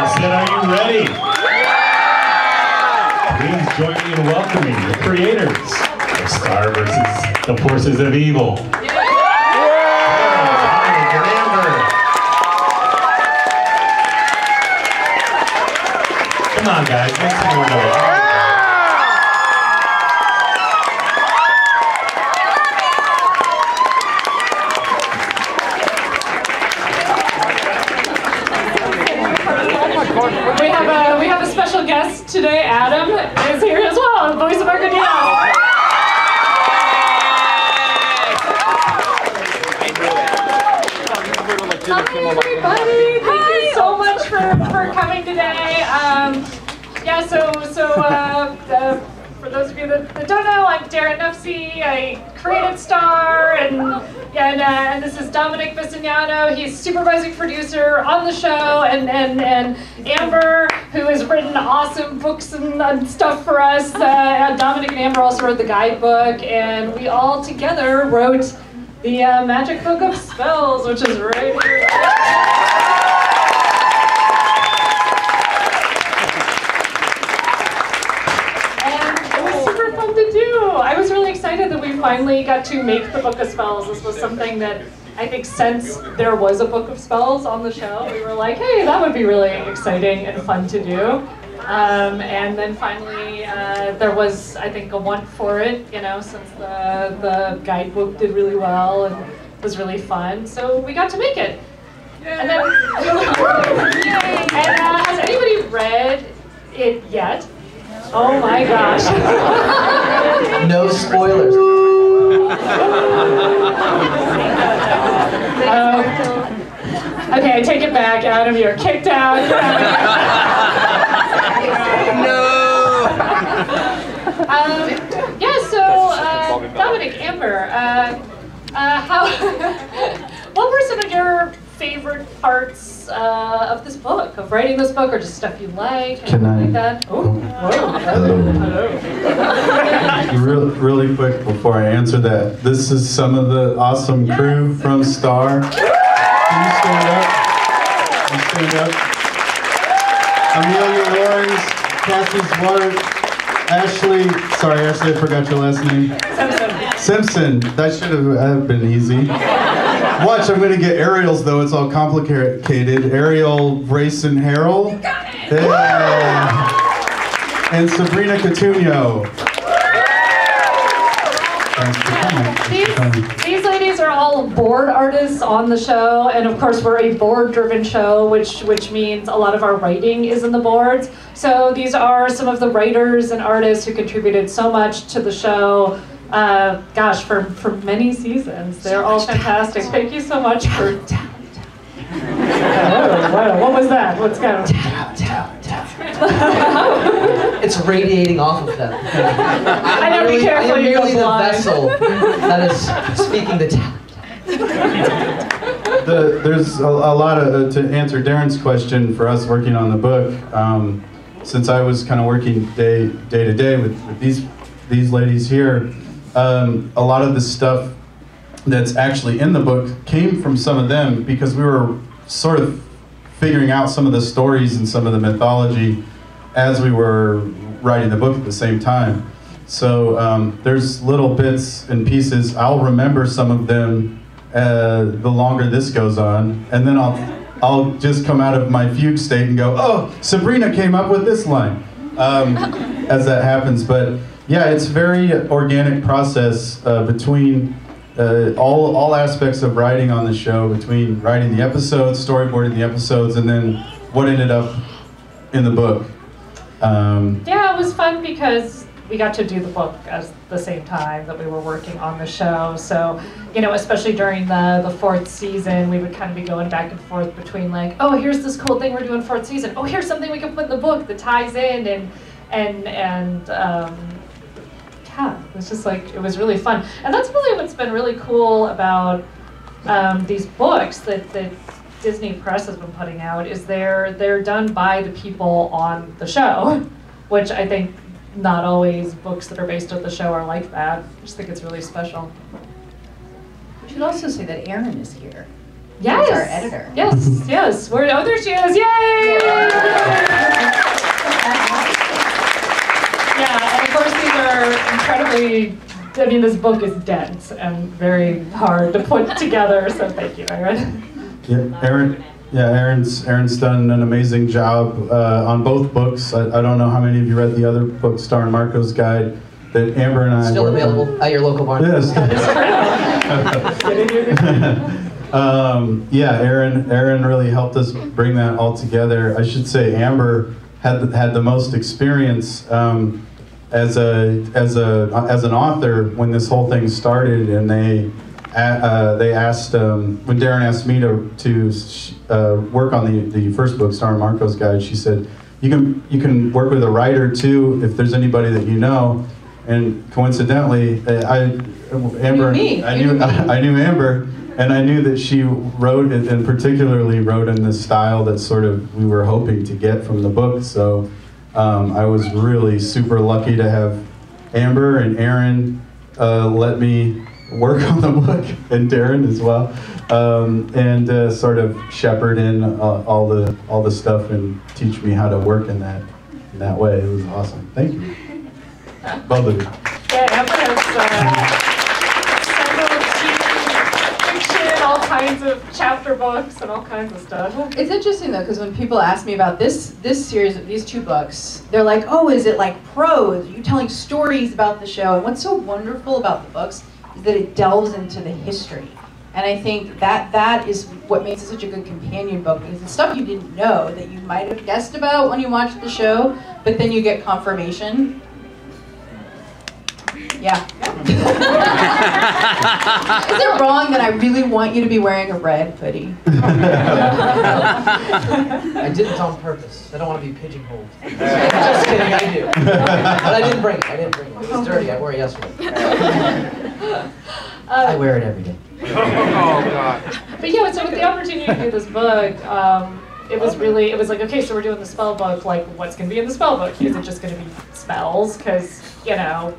I said, are you ready? Please join me in welcoming the creators of Star versus the Forces of Evil. Come on, guys, make some more noise. We have a special guest today. Adam is here as well, the voice of Arcadia. Hi, everybody. Thank you so much for coming today. For those of you that don't know, I'm Darren Nufsey. I created Star, and this is Dominic Vicignano. He's supervising producer on the show, and Amber, who has written awesome books and stuff for us. Dominic and Amber also wrote the guidebook, and we all together wrote the Magic Book of Spells, which is right here. I was really excited that we finally got to make the Book of Spells. This was something that I think since there was a Book of Spells on the show, we were like, hey, that would be really exciting and fun to do. And then finally, there was, I think, a want for it, since the guidebook did really well and was really fun. So we got to make it. And then, has anybody read it yet? Oh my gosh. No spoilers. Okay, I take it back. Adam, you're kicked out. No. Dominic, Amber, what were some of your favorite parts of this book, of writing this book, or just stuff you like, like that? Oh, hello. Really quick before I answer that, this is some of the awesome crew from Star. Can you stand up? Can you stand up? Amelia Lawrence, Kathy Zwart, Ashley, I forgot your last name. Simpson. That should have been easy. Watch, I'm going to get Ariel's, though. It's all complicated. Ariel Rayson Harrell. Yeah. And Sabrina Catuño. These ladies are all board artists on the show, and of course we're a board-driven show, which means a lot of our writing is in the boards. So these are some of the writers and artists who contributed so much to the show. For many seasons. They're all fantastic. Thank you so much for... What was that? What's going on? It's radiating off of them. I know, be careful, I am you go merely the blind. vessel that is speaking the There's a lot of, to answer Darren's question for us working on the book, since I was kind of working day to day with these ladies here, a lot of the stuff that's actually in the book came from some of them, because we were sort of figuring out some of the stories and some of the mythology as we were writing the book at the same time. So there's little bits and pieces. I'll remember some of them the longer this goes on, and then I'll just come out of my fugue state and go, oh, Sabrina came up with this line, as that happens. But yeah, it's a very organic process between all aspects of writing on the show, between writing the episodes, storyboarding the episodes, and then what ended up in the book. Yeah, it was fun because we got to do the book at the same time that we were working on the show. So, especially during the fourth season, we would kind of be going back and forth between like, oh, here's this cool thing we're doing fourth season. Oh, here's something we can put in the book that ties in, yeah, it was just like, it was really fun. And that's really what's been really cool about these books that Disney Press has been putting out, is they're done by the people on the show, which I think not always books that are based on the show are like that. I just think it's really special. We should also say that Erin is here. Yes. She's our editor. Yes, yes. Oh, there she is. Yay! I mean, this book is dense and very hard to put together, so thank you, Aaron. Yeah, Aaron's done an amazing job on both books. I don't know how many of you read the other book, Star and Marco's Guide, that Amber and I Still worked on. available at your local barn. Yes. Yeah, Aaron really helped us bring that all together. I should say Amber had the most experience as an author when this whole thing started, and they asked when Darren asked me to work on the first book, Star and Marco's Guide. She said, you can work with a writer too if there's anybody that you know. And coincidentally, I knew Amber, and I knew that she wrote it, and particularly wrote in the style that sort of we were hoping to get from the book. So I was really super lucky to have Amber and Aaron let me work on the book, and Darren as well, and sort of shepherd in all the stuff and teach me how to work in that way. It was awesome. Thank you. Both of you. Yeah, Amber has several fiction, all kinds of chapter books, and all kinds of stuff. It's interesting though, because when people ask me about this series of these two books, they're like, "Oh, is it like prose? Are you telling stories about the show?" And what's so wonderful about the books is that it delves into the history. And I think that is what makes it such a good companion book, because it's stuff you didn't know that you might have guessed about when you watched the show, but then you get confirmation. Yeah. Is it wrong that I really want you to be wearing a red hoodie? I didn't on purpose. I don't want to be pigeonholed. Just kidding, I do. But I didn't bring it. It was dirty. I wore it yesterday. I wear it every day. Oh, God. But yeah, so with the opportunity to do this book, it was like, okay, so we're doing the spell book, like what's going to be in the spell book? Is it just going to be spells? Because, you know,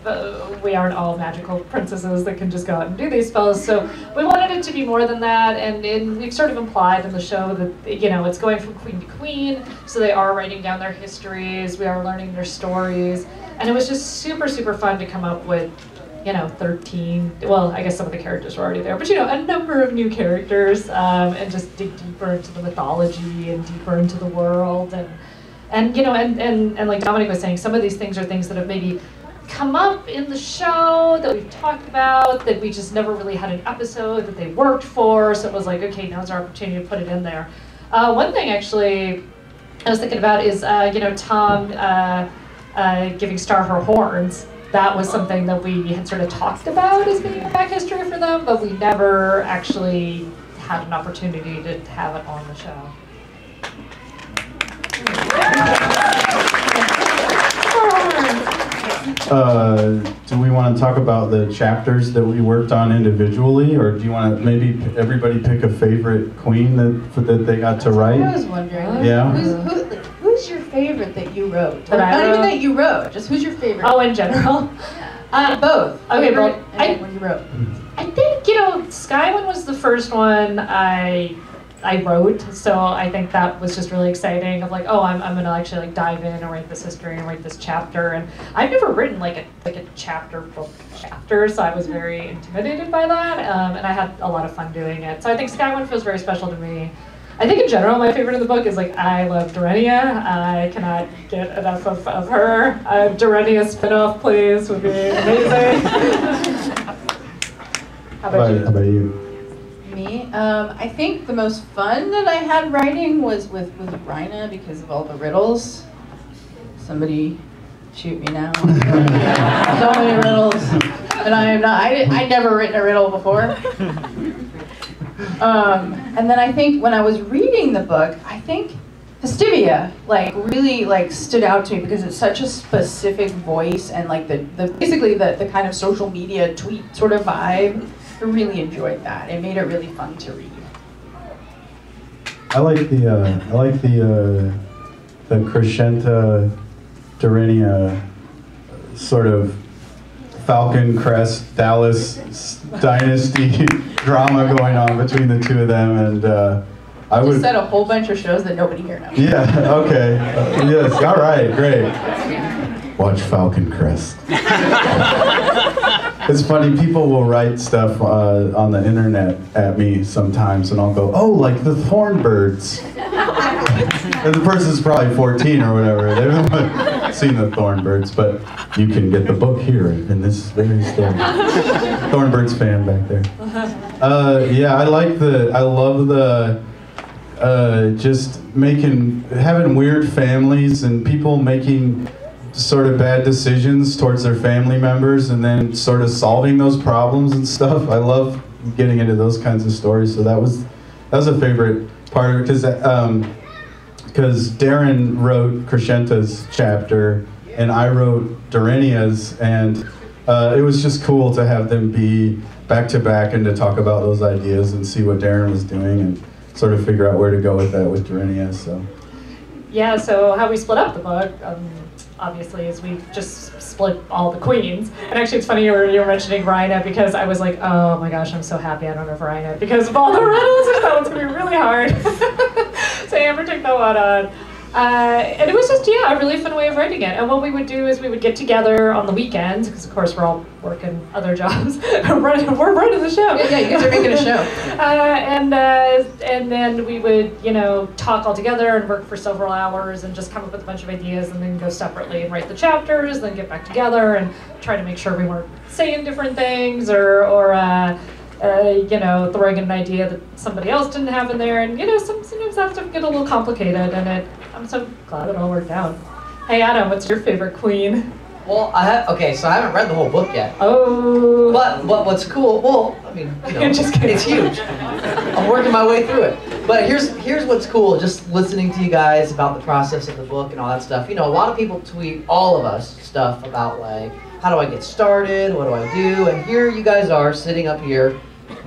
we aren't all magical princesses that can just go out and do these spells. So we wanted it to be more than that, and we've sort of implied in the show that, you know, it's going from queen to queen, so they are writing down their histories, we are learning their stories, and it was just super, super fun to come up with, you know, 13, well, I guess some of the characters were already there, but, you know, a number of new characters, and just dig deeper into the mythology and deeper into the world, and you know, and like Dominic was saying, some of these things are things that have maybe come up in the show that we've talked about, that we just never really had an episode that they worked for, so it was like, okay, now's our opportunity to put it in there. One thing, actually, I was thinking about is, you know, Tom giving Star her horns. That was something that we had sort of talked about as being a back history for them, but we never actually had an opportunity to have it on the show. Do we want to talk about the chapters that we worked on individually, or do you want to maybe everybody pick a favorite queen that they got to write? I was wondering. Yeah. Who's your favorite that you wrote? That I Not even wrote? that you wrote. Just who's your favorite? Oh, in general? Both. Okay, Favorite well, and when you wrote. I think, you know, Skywin was the first one I wrote, so I think that was just really exciting of like, oh, I'm gonna actually like dive in and write this history and write this chapter, and I've never written like a chapter book chapter, so I was very intimidated by that, and I had a lot of fun doing it. So I think Skywin feels very special to me. I think in general, my favorite in the book is like, I love Dorenia. I cannot get enough of her. Dorenia spinoff, please, would be amazing. How about you? How about you? Me? I think the most fun that I had writing was with Rhina because of all the riddles. Somebody shoot me now. So many riddles. And I'd never written a riddle before. And then I think when I was reading the book, I think Festivia really stood out to me because it's such a specific voice and like basically the kind of social media tweet sort of vibe. I really enjoyed that. It made it really fun to read. I like the Crescenta Dorenia sort of Falcon Crest Dallas dynasty drama going on between the two of them, and I would Just said a whole bunch of shows that nobody here knows. Yeah. Okay. Yes. All right. Great. Watch Falcon Crest. It's funny, people will write stuff on the internet at me sometimes, and I'll go, oh, like the Thornbirds. And the person's probably 14 or whatever. They haven't seen the Thornbirds, but you can get the book here in this very store. Thornbirds fan back there. Yeah, I love the, just having weird families and people making sort of bad decisions towards their family members and then sort of solving those problems and stuff. I love getting into those kinds of stories, so that was a favorite part of it, because Darren wrote Crescenta's chapter and I wrote Darenia's, and it was just cool to have them be back to back and to talk about those ideas and see what Darren was doing and sort of figure out where to go with that with Darenia. So yeah, so how we split up the book, obviously, is we just split all the queens. And actually, it's funny you were mentioning Rhina, because I was like, oh my gosh, I'm so happy I don't have Rhina because of all the riddles. That one's gonna be really hard. So Amber took that one on. And it was just, yeah, a really fun way of writing it. And what we would do is we would get together on the weekends, because of course we're all working other jobs. We're running the show. Yeah, you guys are making a show. And then we would, talk all together and work for several hours and just come up with a bunch of ideas and then go separately and write the chapters, then get back together and try to make sure we weren't saying different things or throwing in an idea that somebody else didn't have in there. And, sometimes that stuff get a little complicated, and I'm so glad it all worked out. Hey, Adam, what's your favorite queen? Well, so I haven't read the whole book yet. Oh. But what's cool, well, I mean, Just kidding. it's huge. I'm working my way through it. But here's what's cool, just listening to you guys about the process of the book and all that stuff. A lot of people tweet, all of us, stuff about like, how do I get started? What do I do? And here you guys are sitting up here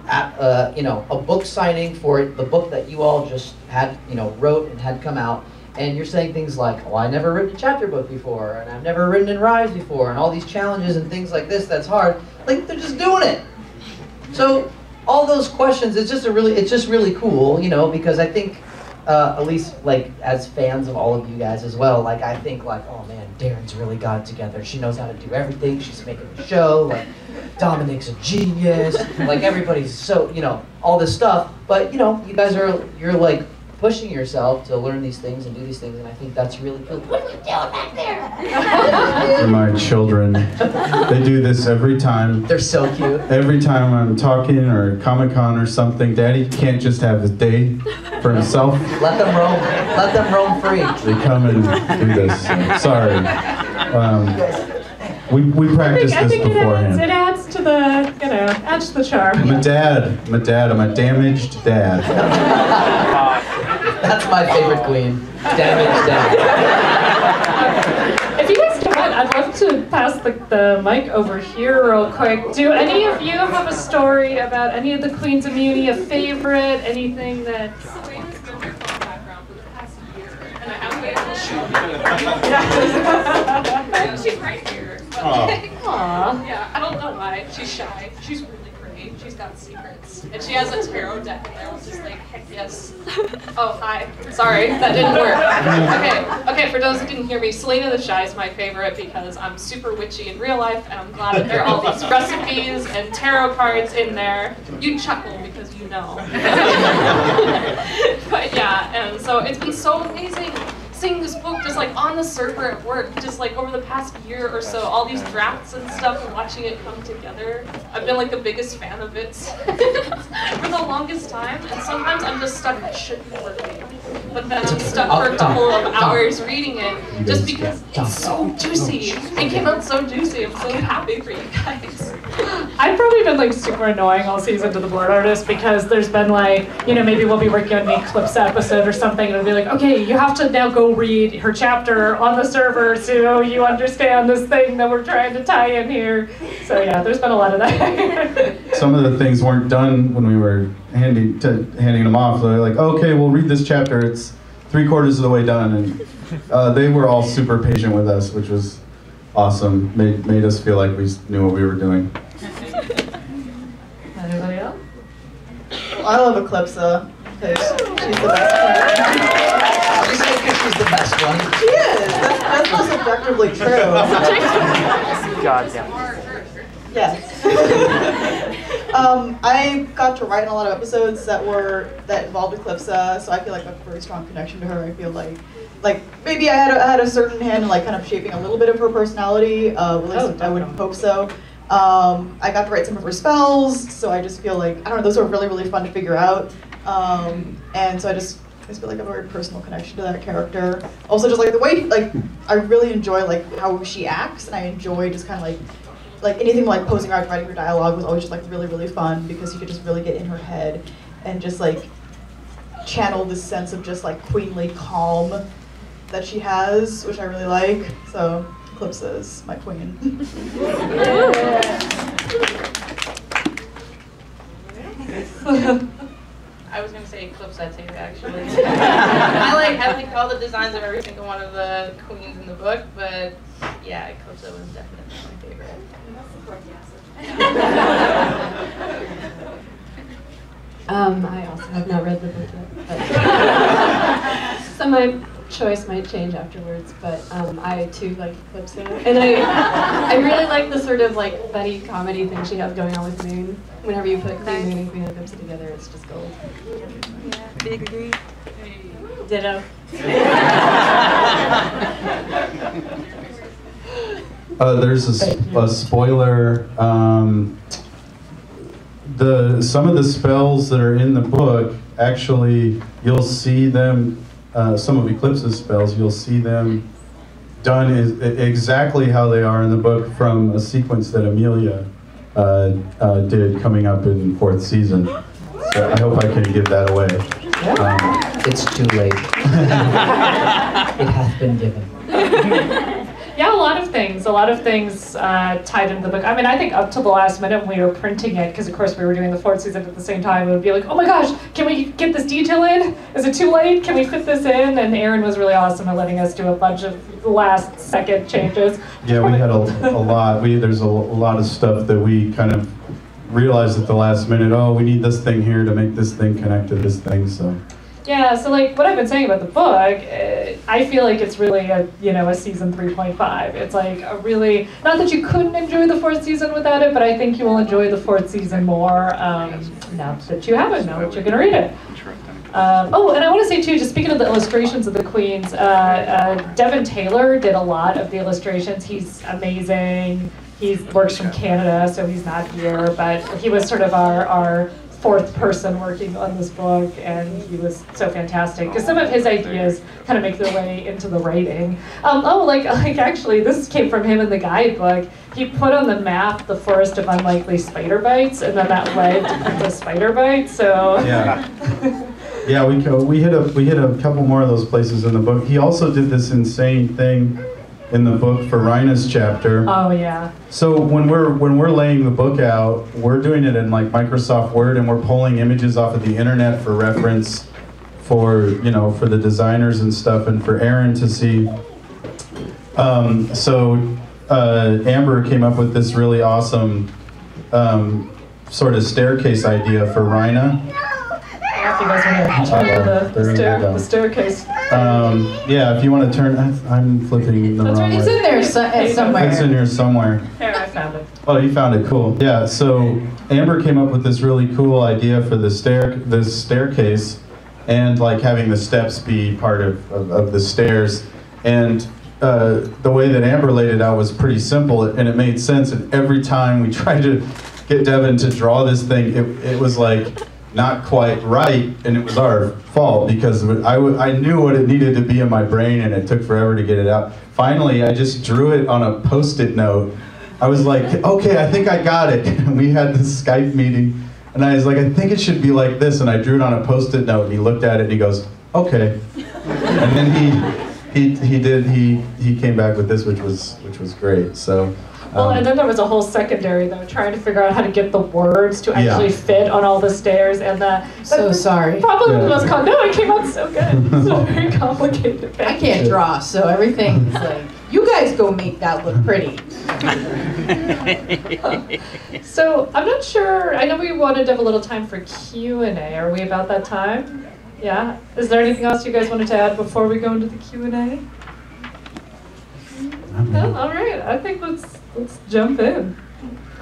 at a book signing for the book that you all just had wrote and had come out, and you're saying things like, oh, I've never written a chapter book before, and I've never written in Rise before, and all these challenges and things like this that's hard. Like, they're just doing it. So all those questions, it's just really cool, because I think at least like as fans of all of you guys as well, like I think like, oh man, Darren's really got it together. She knows how to do everything. She's making the show. Like Dominic's a genius. Like everybody's so, all this stuff. But you guys you're like pushing yourself to learn these things and do these things, and I think that's really cool. What are you doing back there? They're my children. They do this every time. They're so cute. Every time I'm talking or Comic-Con or something, Daddy can't just have his day for himself. Let them roam. Let them roam free. They come and do this. Sorry. We practiced this beforehand. It adds to the, adds to the charm. I'm a dad. I'm a damaged dad. That's my favorite queen. Damaged dad. If you guys don't mind, I'd love to pass the mic over here real quick. Do any of you have a story about any of the Queens of Muni, a favorite, anything that... She's right here. Aww. Yeah, I don't know why. She's shy. She's really pretty. She's got secrets. And she has a tarot deck, and they're just like, heck yes. Oh, hi. Sorry, that didn't work. Okay, for those who didn't hear me, Selena the Shy is my favorite because I'm super witchy in real life, and I'm glad that there are all these recipes and tarot cards in there. You chuckle because you know. But yeah, and so it's been so amazing seeing this book just like on the server at work, just like over the past year or so, all these drafts and stuff and watching it come together. I've been like the biggest fan of it for the longest time, and sometimes I'm just stuck, I should be working, but then I'm stuck for a couple of hours reading it just because it's so juicy. It came out so juicy. I'm so happy for you guys. I've probably been like super annoying all season to the board artist because there's been like, maybe we'll be working on the Eclipse episode or something, and it'll be like, okay, you have to now go read her chapter on the server so you understand this thing that we're trying to tie in here. So yeah, there's been a lot of that. Some of the things weren't done when we were handing them off. They're like, okay, we'll read this chapter. It's 3/4 of the way done, and they were all super patient with us, which was awesome. Made us feel like we knew what we were doing. Anybody else? Well, I love Eclipsa because she's the best player. Just because she's the best one. She is. That's most objectively true. God, yeah. Yes. I got to write in a lot of episodes that involved Eclipsa, so I feel like I have a very strong connection to her. I feel like maybe I had a certain hand in like kind of shaping a little bit of her personality. At least I would hope so. I got to write some of her spells, so I just feel like, I don't know, those are really, really fun to figure out. And so I just feel like I have a very personal connection to that character. Also, just like the way, I really enjoy like how she acts, and I enjoy just kind of like anything like posing around writing her dialogue was always just like really, really fun because you could just really get in her head and just like channel this sense of just like queenly calm that she has, which I really like. So Eclipsa is my queen. I was gonna say Eclipsa too, actually. I like all the designs of every single one of the queens in the book, but yeah, Eclipsa was definitely my favorite. I also have not read the book yet, but so my choice might change afterwards. But I too like Eclipsa, and I really like the sort of like buddy comedy thing she has going on with Moon. Whenever you put Queen Moon and Queen Eclipsa together, it's just gold. Yeah, big agree. Ditto. There's a spoiler. Some of the spells that are in the book, actually, you'll see them. Some of Eclipse's spells, you'll see them done exactly how they are in the book from a sequence that Amelia did coming up in 4th season. So I hope I can give that away. It's too late. It hath been given. Yeah, a lot of things tied into the book. I mean, I think up to the last minute when we were printing it, because of course we were doing the 4th season at the same time, it would be like, oh my gosh, can we get this detail in? Is it too late? Can we fit this in? And Aaron was really awesome at letting us do a bunch of last second changes. Yeah, we had a lot. There's a lot of stuff that we kind of realized at the last minute, oh, we need this thing here to make this thing connect to this thing, so. Yeah, so like what I've been saying about the book, I feel like it's really a season 3.5. It's like a really, not that you couldn't enjoy the 4th season without it, but I think you will enjoy the 4th season more now that you have it, now that you're going to read it. Oh, and I want to say too, just speaking of the illustrations of the queens, Devin Taylor did a lot of the illustrations. He's amazing. He works from Canada, so he's not here, but he was sort of our 4th person working on this book, and he was so fantastic because some of his ideas kind of make their way into the writing. Like actually, this came from him in the guidebook. He put on the map the Forest of Unlikely Spider Bites, and then that led to Princess Spider Bite. So yeah, yeah, we hit a couple more of those places in the book. He also did this insane thing in the book for Rhina's chapter. Oh yeah. So when we're laying the book out, we're doing it in like Microsoft Word, and we're pulling images off of the internet for reference, for the designers and stuff, and for Aaron to see. Amber came up with this really awesome sort of staircase idea for Rhina. If you guys want to turn the staircase. Yeah, if you want to turn, I'm flipping the wrong way. It's in there somewhere. It's in here somewhere. Here, I found it. Oh, you found it, cool. Yeah, so Amber came up with this really cool idea for this staircase, and like having the steps be part of the stairs. And the way that Amber laid it out was pretty simple, and it made sense. And every time we tried to get Devin to draw this thing, it was like not quite right, and it was our fault because I knew what it needed to be in my brain, and it took forever to get it out. Finally, I just drew it on a Post-it note. I was like, okay, I think I got it. And we had this Skype meeting, and I was like, I think it should be like this, and I drew it on a Post-it note, and he looked at it, and he goes, okay. And then he came back with this, which was great. So. Well, and then there was a whole secondary though, trying to figure out how to get the words to actually fit on all the stairs, and sorry. Probably the most no, it came out so good. It's so very complicated. I can't draw, so everything's like, you guys go make that look pretty. So I'm not sure. I know we wanted to have a little time for Q&A. Are we about that time? Yeah. Is there anything else you guys wanted to add before we go into the Q&A? No? All right. I think let's jump in.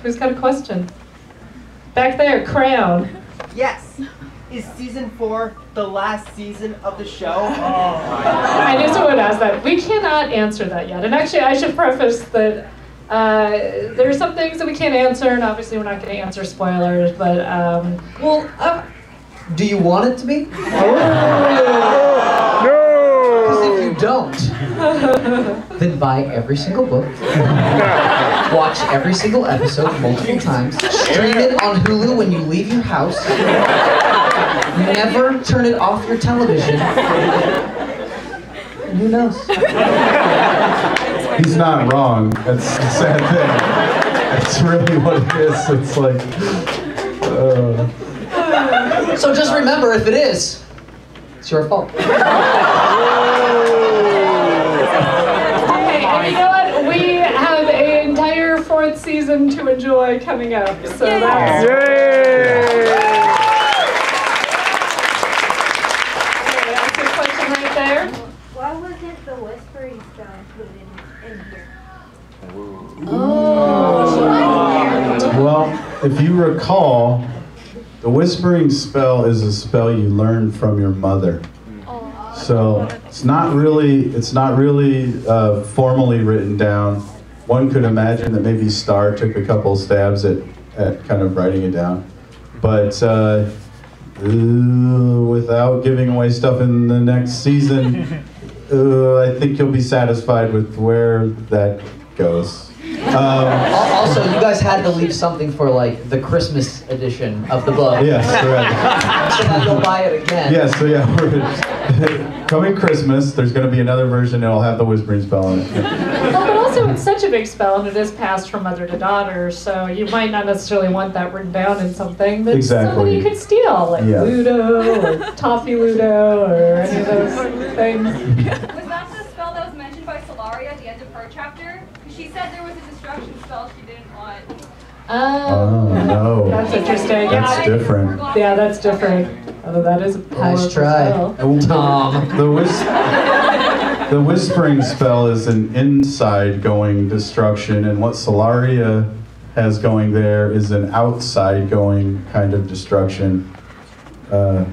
Who's got a question? Back there, Crown. Yes. Is season 4 the last season of the show? I knew someone would ask that. We cannot answer that yet. And actually, I should preface that there are some things that we can't answer, and obviously we're not going to answer spoilers, but... Do you want it to be? No! Because if you don't, then buy every single book, watch every single episode multiple times, stream it on Hulu when you leave your house, never turn it off your television. Who knows? He's not wrong. That's the sad thing. That's really what it is. It's like... So just remember, if it is, it's your fault. Okay, and you know what? We have an entire 4th season to enjoy coming up. So that's... Okay, that's a question right there. Why wasn't the whispering spell included in here? Well, if you recall, the whispering spell is a spell you learned from your mother. So it's not really formally written down. One could imagine that maybe Star took a couple stabs at kind of writing it down. But without giving away stuff in the next season, I think you'll be satisfied with where that goes. Also, you guys had to leave something for like the Christmas edition of the book. Yes, right. So now you'll buy it again. Yeah, so yeah, coming Christmas, there's going to be another version that'll have the whispering spell on it. Well, but also it's such a big spell, and it is passed from mother to daughter, so you might not necessarily want that written down in something that somebody you could steal, like Ludo or Toffee Ludo or any of those things. Was that the spell that was mentioned by Solaria at the end of her chapter? She said there was a destruction spell she didn't want. Oh, no. That's interesting. That's different. Yeah, that's different. Although that is a Nice try, Tom. The whispering spell is an inside going destruction, and what Solaria has going there is an outside going kind of destruction. I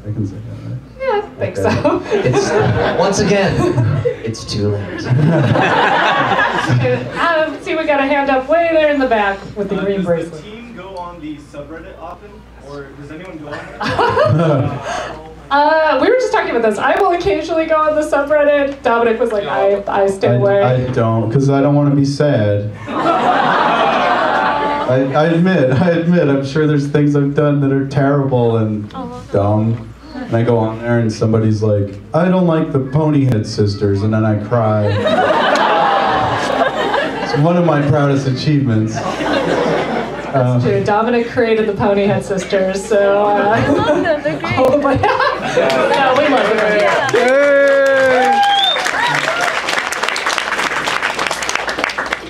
can say that, right? Yeah, I think so. It's, once again, it's too late. See, we got a hand up way there in the back with the green bracelet. Does the team go on the subreddit often? Or does anyone go on there? We were just talking about this. I will occasionally go on the subreddit. Dominic was like, I stay away. I don't, because I don't want to be sad. I admit, I'm sure there's things I've done that are terrible and dumb. And I go on there and somebody's like, I don't like the Ponyhead sisters, and then I cry. It's one of my proudest achievements. That's true. Dominic created the Ponyhead sisters, so... I love them, they're great. Oh my God. No, we love them. Yeah,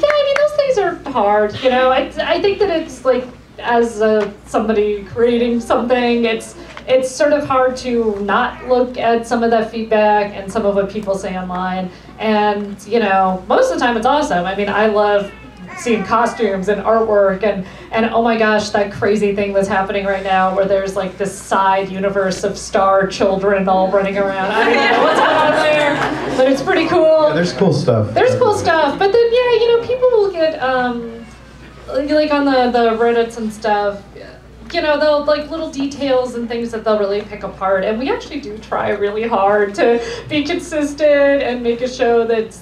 I mean, those things are hard, you know? I think that it's like, as somebody creating something, it's sort of hard to not look at some of that feedback and some of what people say online. And, you know, most of the time it's awesome. I mean, I love seeing costumes and artwork and oh my gosh, that crazy thing that's happening right now where there's like this side universe of star children all running around. I don't know what's going on there, but it's pretty cool. Yeah, there's cool stuff. There's cool stuff, but then yeah, you know, people will get like on the Reddits and stuff, you know, they'll like little details and things that they'll really pick apart, and we actually do try really hard to be consistent and make a show that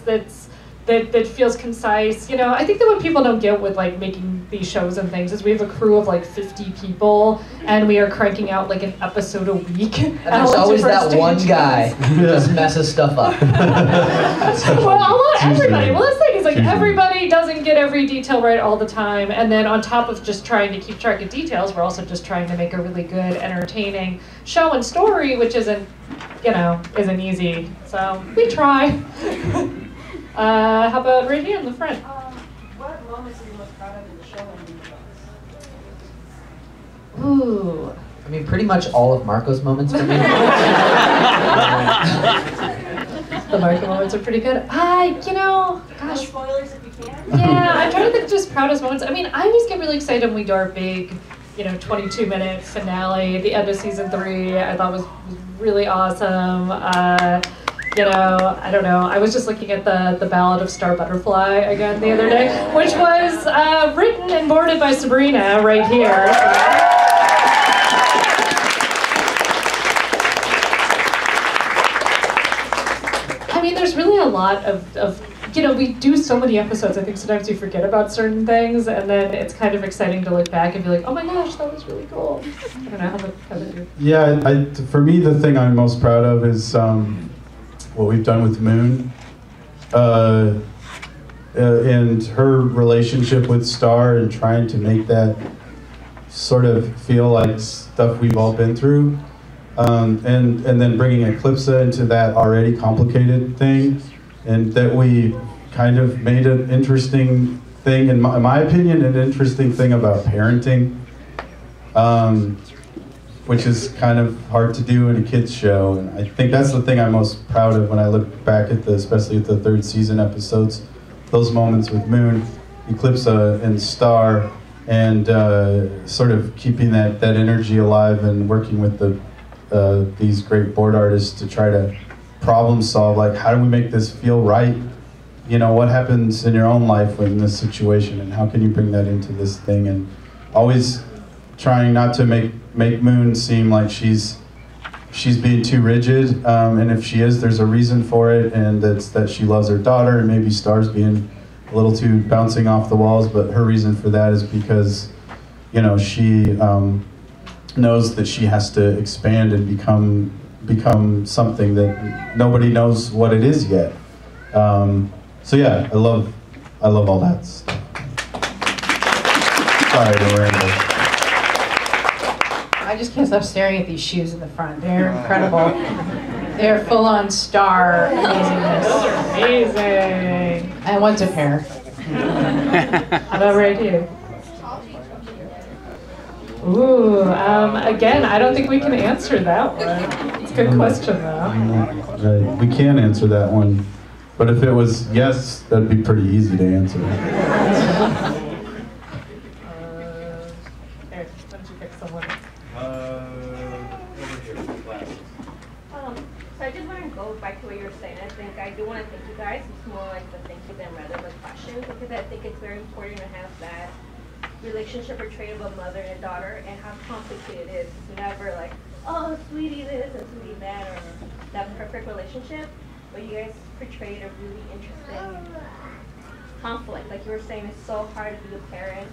feels concise. You know, I think that what people don't get with like making these shows and things is we have a crew of like 50 people, and we are cranking out like an episode a week. And there's always that one guy who just messes stuff up. Well, everybody. Well, that's the thing is like everybody doesn't get every detail right all the time, and then on top of just trying to keep track of details, we're also just trying to make a really good, entertaining show and story, which isn't easy. So we try. How about right here in the front? What moments are you most proud of in the show and in the books? Ooh. I mean, pretty much all of Marco's moments for me. The Marco moments are pretty good. You know, gosh. No spoilers if you Yeah, I'm trying to think of just proudest moments. I mean, I always get really excited when we do our big, 22-minute finale at the end of season 3. I thought was really awesome. I don't know. I was just looking at the Ballad of Star Butterfly again the other day, which was written and boarded by Sabrina right here. I mean, there's really a lot of we do so many episodes, I think sometimes you forget about certain things, and then it's kind of exciting to look back and be like, oh my gosh, that was really cool. I don't know, how about you? Yeah, for me, the thing I'm most proud of is what we've done with Moon. And her relationship with Star and trying to make that sort of feel like stuff we've all been through. And then bringing Eclipsa into that already complicated thing, and that we kind of made an interesting thing, in my opinion, an interesting thing about parenting, which is kind of hard to do in a kids show. And I think that's the thing I'm most proud of when I look back at especially at the 3rd season episodes, those moments with Moon, Eclipsa, and Star, and sort of keeping that energy alive and working with these great board artists to try to problem solve, like, how do we make this feel right? What happens in your own life in this situation, and how can you bring that into this thing? And always trying not to make Moon seem like she's being too rigid, and if she is, there's a reason for it, and that's that she loves her daughter, and maybe Star's being a little too bouncing off the walls, but her reason for that is because, she knows that she has to expand and become something that nobody knows what it is yet. So yeah, I love all that stuff. Sorry to ramble. I just can't stop staring at these shoes in the front. They're incredible. They're full-on Star amazingness. Those are amazing. And one's a pair. How about right here? Ooh, again, I don't think we can answer that one. It's a good question, though. Right. We can answer that one, but if it was yes, that'd be pretty easy to answer. Here, why don't you pick someone? Over here, glasses. So I just want to go back to what you were saying. I think I do want to thank you guys. It's more like the thank you than rather the question, because I think it's very important to have that relationship portrayed of a mother and daughter, and how complicated it is. It's never like, oh, sweetie this and sweetie that, or that perfect relationship. But you guys portrayed a really interesting conflict. Like you were saying, it's so hard to be a parent,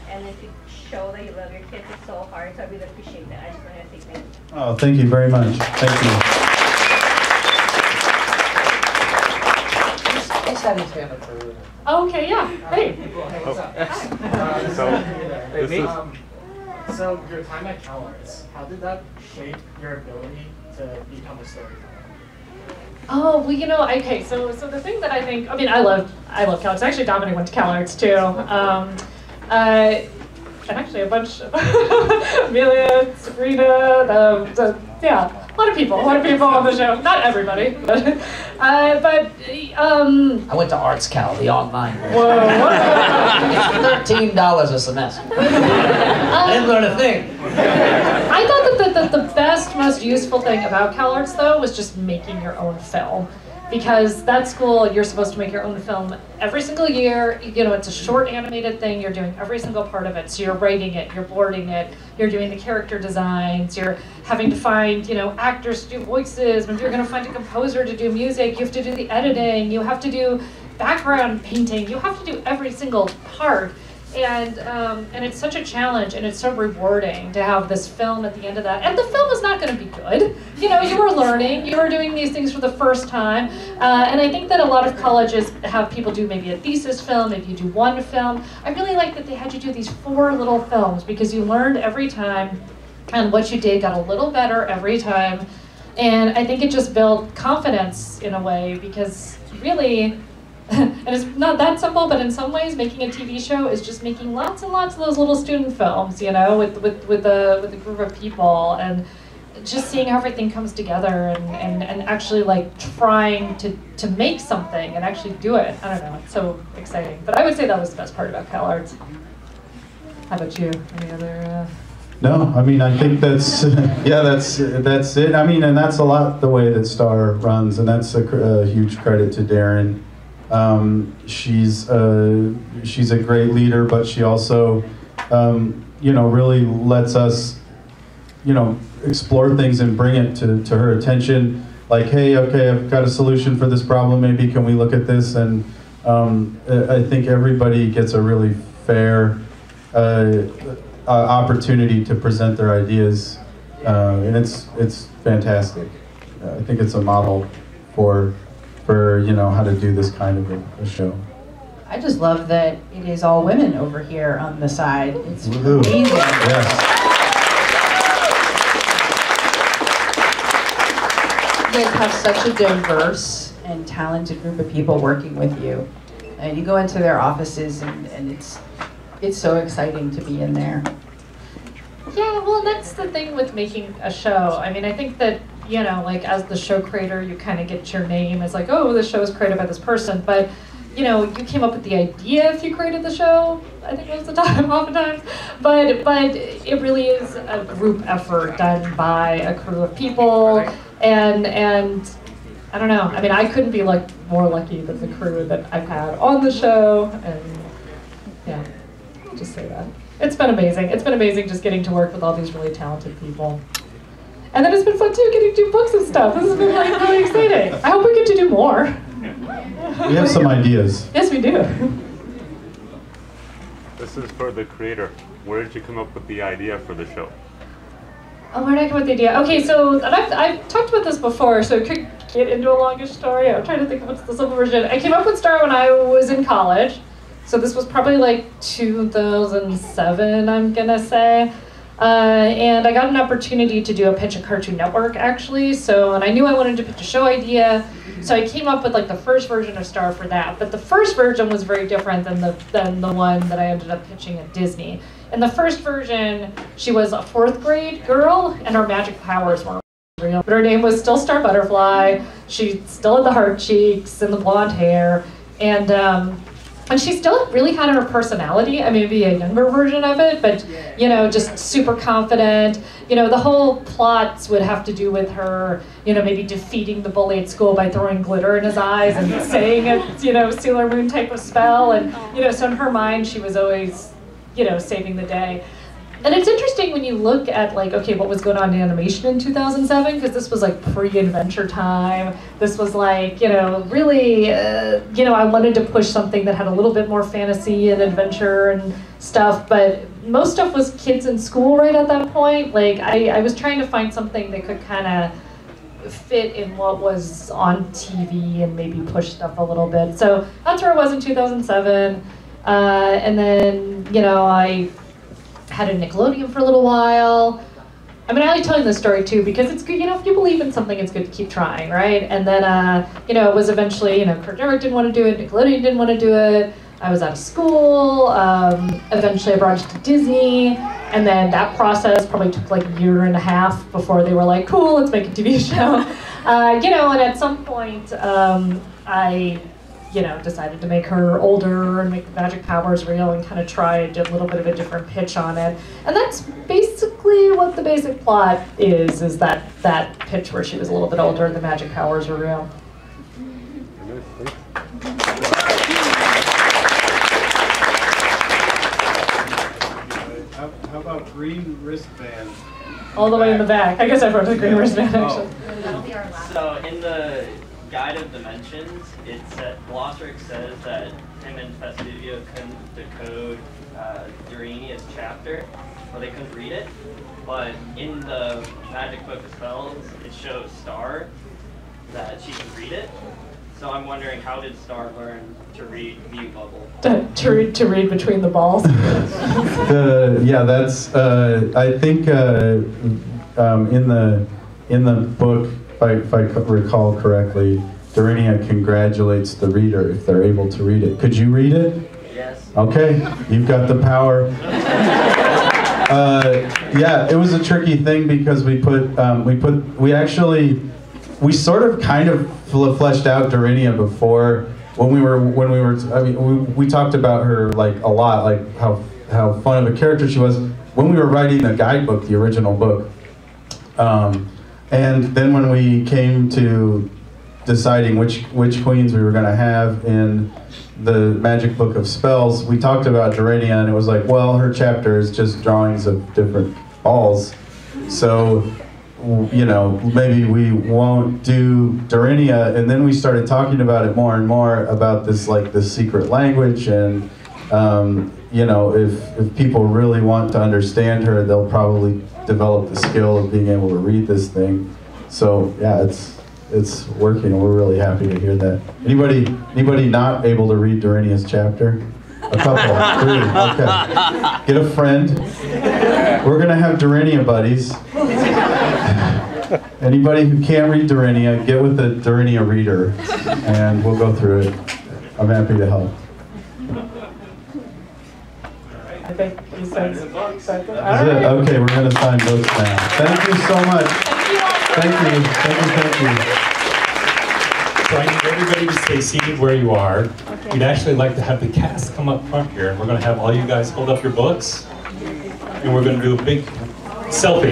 and if you show that you love your kids, it's so hard. So I really appreciate that. I just wanted to say thank you. Oh, thank you very much. Thank you. Just have you stand up for a minute. Okay, yeah. Hey. So your time at CalArts, how did that shape your ability to become a storyteller? Oh, well, okay, so the thing that I think, I love CalArts. Actually, Dominic went to CalArts too. And actually a bunch of Amelia, Sabrina, yeah, a lot of people on the show. Not everybody, but I went to Arts Cal, the online. Whoa, It's $13 a semester. I didn't learn a thing. I thought that the best, most useful thing about CalArts, though, was just making your own film. Because that school, you're supposed to make your own film every single year. It's a short animated thing. You're doing every single part of it. So you're writing it, you're boarding it, you're doing the character designs, you're having to find, actors to do voices. If you're going to find a composer to do music, you have to do the editing, you have to do background painting, you have to do every single part. And it's such a challenge, and it's so rewarding to have this film at the end of that. And the film is not going to be good. You were learning, you were doing these things for the first time. And I think that a lot of colleges have people do maybe a thesis film, maybe you do one film. I really like that they had you do these 4 little films, because you learned every time, and what you did got a little better every time. And I think it just built confidence in a way, because really, and it's not that simple, but in some ways, making a TV show is just making lots and lots of those little student films, with a group of people. And just seeing how everything comes together and actually like trying to make something and actually do it. I don't know, it's so exciting. But I would say that was the best part about CalArts. How about you? Any other? No, I mean, I think that's, yeah, that's it. I mean, and that's a lot the way that Star runs, and that's a huge credit to Darren. She's a great leader, but she also, you know, really lets us, you know, explore things and bring it to her attention. Like, hey, okay, I've got a solution for this problem. Maybe can we look at this? And I think everybody gets a really fair opportunity to present their ideas, and it's fantastic. I think it's a model for you know how to do this kind of a show. I just love that it is all women over here on the side. It's Woohoo. amazing. Yes. You guys have such a diverse and talented group of people working with you. And you go into their offices and it's so exciting to be in there. Yeah, well, that's the thing with making a show. I mean, I think that, you know, like as the show creator, you kind of get your name as like, oh, the show is created by this person. But, you know, you came up with the idea if you created the show, I think most of the time, oftentimes. But it really is a group effort done by a crew of people. And I don't know. I mean, I couldn't be like more lucky than the crew that I've had on the show. And yeah, I'll just say that. It's been amazing. It's been amazing just getting to work with all these really talented people. And then it's been fun too, getting to do books and stuff. This has been like really exciting. I hope we get to do more. We have some ideas. Yes, we do. This is for the creator. Where did you come up with the idea for the show? Oh, where did I come up with the idea? Okay, so and I've talked about this before, so it could get into a longish story. I'm trying to think of what's the simple version. I came up with Star when I was in college. So this was probably like 2007, I'm gonna say. And I got an opportunity to do a pitch at Cartoon Network, actually. So, and I knew I wanted to pitch a show idea. So I came up with like the first version of Star for that. But the first version was very different than the one that I ended up pitching at Disney. In the first version, she was a 4th grade girl, and her magic powers weren't real. But her name was still Star Butterfly. She still had the heart cheeks and the blonde hair. And she still really had her personality. I mean, maybe a younger version of it, but, you know, just super confident. You know, the whole plots would have to do with her, you know, maybe defeating the bully at school by throwing glitter in his eyes and saying a, you know, Sailor Moon type of spell. And, you know, so in her mind, she was always, you know, saving the day. And it's interesting when you look at, like, okay, what was going on in animation in 2007, because this was like pre-Adventure Time. This was like, you know, really, you know, I wanted to push something that had a little bit more fantasy and adventure and stuff, but most stuff was kids in school right at that point. Like, I was trying to find something that could kind of fit in what was on TV and maybe push stuff a little bit. So that's where it was in 2007. And then, you know, I had a Nickelodeon for a little while. I mean, I like telling this story too because it's good, you know, if you believe in something, it's good to keep trying, right? And then, you know, it was eventually, you know, Cartoon Network didn't want to do it, Nickelodeon didn't want to do it. I was out of school. Eventually I brought it to Disney, and then that process probably took like a year and a half before they were like, cool, let's make a TV show. You know, and at some point, I, you know, decided to make her older and make the magic powers real and kind of try a little bit of a different pitch on it. And that's basically what the basic plot is that pitch where she was a little bit older and the magic powers were real. How about green wristband? All the way in the back. I guess I wrote the green wristband actually. So in the Guide of Dimensions, it said, Glosric says that him and Fastidio couldn't decode Durania's chapter, or they couldn't read it. But in the Magic Book of Spells, it shows Star that she can read it. So I'm wondering, how did Star learn to read Mute Bubble? To read between the balls. Yeah, that's. I think in the book, if I recall correctly, Durania congratulates the reader if they're able to read it. Could you read it? Yes. Okay, you've got the power. Yeah, it was a tricky thing because we sort of kind of fleshed out Dorinia before we talked about her like a lot, like how fun of a character she was when we were writing the guidebook, the original book. And then when we came to deciding which queens we were going to have in the Magic Book of Spells, we talked about Dorinia, and it was like, well, her chapter is just drawings of different balls. So, you know, maybe we won't do Dorinia. And then we started talking about it more and more about this, like, this secret language. And, you know, if people really want to understand her, they'll probably develop the skill of being able to read this thing. So, yeah, it's working, and we're really happy to hear that. Anybody not able to read Dorinia's chapter? A couple, 3, okay. Get a friend. We're gonna have Dorinia buddies. Anybody who can't read Dorinia, get with a Dorinia reader, and we'll go through it. I'm happy to help. I think you said the books. Is it? Okay, we're gonna sign books now. Thank you so much. Thank you. So I need everybody to stay seated where you are. Okay. We'd actually like to have the cast come up front here, and we're going to have all you guys hold up your books, and we're going to do a big selfie.